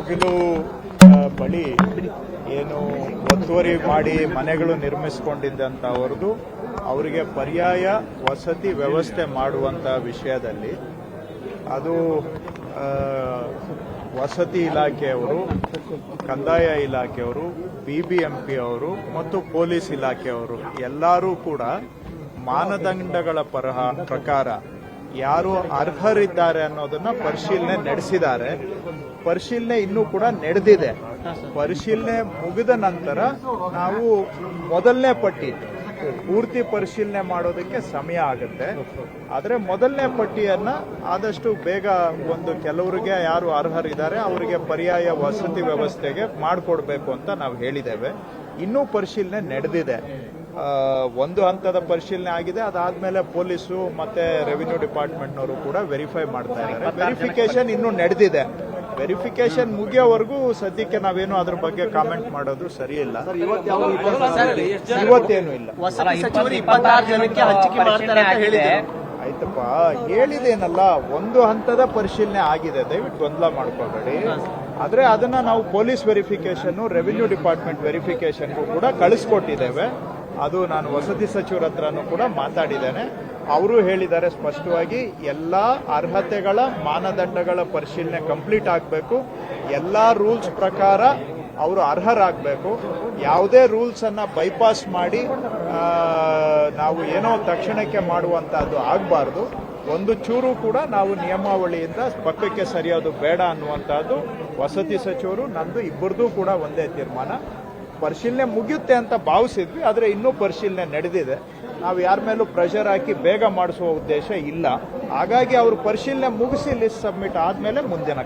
ಮುಗಿಲು ಬಳಿ ಏನು ಒತ್ತುವರಿ ಮಾಡಿ ಮನೆಗಳು ನಿರ್ಮಿಸಿಕೊಂಡಿದ್ದಂಥವ್ರದ್ದು ಅವರಿಗೆ ಪರ್ಯಾಯ ವಸತಿ ವ್ಯವಸ್ಥೆ ಮಾಡುವಂಥ ವಿಷಯದಲ್ಲಿ ಅದು ವಸತಿ ಇಲಾಖೆಯವರು, ಕಂದಾಯ ಇಲಾಖೆಯವರು, BBMP ಅವರು ಮತ್ತು ಪೊಲೀಸ್ ಇಲಾಖೆಯವರು ಎಲ್ಲರೂ ಕೂಡ ಮಾನದಂಡಗಳ ಪ್ರಕಾರ ಯಾರು ಅರ್ಹರಿದ್ದಾರೆ ಅನ್ನೋದನ್ನ ಪರಿಶೀಲನೆ ನಡೆಸಿದ್ದಾರೆ. ಪರಿಶೀಲನೆ ಇನ್ನೂ ಕೂಡ ನಡೆದಿದೆ. ಪರಿಶೀಲನೆ ಮುಗಿದ ನಂತರ ನಾವು ಮೊದಲನೇ ಪಟ್ಟಿ ಪೂರ್ತಿ ಪರಿಶೀಲನೆ ಮಾಡೋದಕ್ಕೆ ಸಮಯ ಆಗುತ್ತೆ. ಆದರೆ ಮೊದಲನೇ ಪಟ್ಟಿಯನ್ನ ಆದಷ್ಟು ಬೇಗ ಕೆಲವರಿಗೆ ಯಾರು ಅರ್ಹರಿದ್ದಾರೆ ಅವರಿಗೆ ಪರ್ಯಾಯ ವಸತಿ ವ್ಯವಸ್ಥೆಗೆ ಮಾಡಿಕೊಡ್ಬೇಕು ಅಂತ ನಾವು ಹೇಳಿದ್ದೇವೆ. ಇನ್ನೂ ಪರಿಶೀಲನೆ ನಡೆದಿದೆ. ಒಂದು ಹಂತದ ಪರಿಶೀಲನೆ ಆಗಿದೆ. ಅದಾದ್ಮೇಲೆ ಪೊಲೀಸು ಮತ್ತೆ ರೆವಿನ್ಯೂ ಡಿಪಾರ್ಟ್ಮೆಂಟ್ನವರು ಕೂಡ ವೆರಿಫೈ ಮಾಡ್ತಾ ಇದ್ದಾರೆ. ವೆರಿಫಿಕೇಶನ್ ಇನ್ನೂ ನಡೆದಿದೆ. ವೆರಿಫಿಕೇಶನ್ ಮುಗಿಯೋವರೆಗೂ ಸದ್ಯಕ್ಕೆ ನಾವೇನು ಅದ್ರ ಬಗ್ಗೆ ಕಾಮೆಂಟ್ ಮಾಡೋದು ಸರಿಯಿಲ್ಲ. ಇವತ್ತೇನು ಇಲ್ಲ. ಆಯ್ತಪ್ಪ, ಹೇಳಿದೇನಲ್ಲ, ಒಂದು ಹಂತದ ಪರಿಶೀಲನೆ ಆಗಿದೆ. ದಯವಿಟ್ಟು ಗೊಂದಲ ಮಾಡ್ಕೋಬೇಡಿ. ಆದ್ರೆ ಅದನ್ನ ನಾವು ಪೊಲೀಸ್ ವೆರಿಫಿಕೇಶನ್, ರೆವಿನ್ಯೂ ಡಿಪಾರ್ಟ್ಮೆಂಟ್ ವೆರಿಫಿಕೇಶನ್ಗೂ ಕೂಡ ಕಳಿಸ್ಕೊಟ್ಟಿದ್ದೇವೆ. ಅದು ನಾನು ವಸತಿ ಸಚಿವರ ಹತ್ರನೂ ಕೂಡ ಮಾತಾಡಿದ್ದೇನೆ. ಅವರು ಹೇಳಿದ್ದಾರೆ ಸ್ಪಷ್ಟವಾಗಿ ಎಲ್ಲ ಅರ್ಹತೆಗಳ ಮಾನದಂಡಗಳ ಪರಿಶೀಲನೆ ಕಂಪ್ಲೀಟ್ ಆಗಬೇಕು. ಎಲ್ಲ ರೂಲ್ಸ್ ಪ್ರಕಾರ ಅವರು ಅರ್ಹರಾಗಬೇಕು. ಯಾವುದೇ ರೂಲ್ಸ್ ಅನ್ನ ಬೈಪಾಸ್ ಮಾಡಿ ನಾವು ಏನೋ ತಕ್ಷಣಕ್ಕೆ ಮಾಡುವಂತಹದ್ದು ಆಗಬಾರ್ದು. ಒಂದು ಚೂರು ಕೂಡ ನಾವು ನಿಯಮಾವಳಿಯಿಂದ ಪಕ್ಕಕ್ಕೆ ಸರಿಯೋದು ಬೇಡ ಅನ್ನುವಂತಹದ್ದು ವಸತಿ ಸಚಿವರು, ನಂದು ಇಬ್ಬರದು ಕೂಡ ಒಂದೇ ತೀರ್ಮಾನ. ಪರಿಶೀಲನೆ ಮುಗಿಯುತ್ತೆ ಅಂತ ಭಾವಿಸಿದ್ವಿ, ಆದರೆ ಇನ್ನೂ ಪರಿಶೀಲನೆ ನಡೆದಿದೆ. ನಾವು ಯಾರ ಮೇಲೂ ಪ್ರೆಷರ್ ಹಾಕಿ ಬೇಗ ಮಾಡಿಸುವ ಉದ್ದೇಶ ಇಲ್ಲ. ಹಾಗಾಗಿ ಅವರು ಪರಿಶೀಲನೆ ಮುಗಿಸಿ ಲಿಸ್ಟ್ ಸಬ್ಮಿಟ್ ಆದ್ಮೇಲೆ ಮುಂದಿನ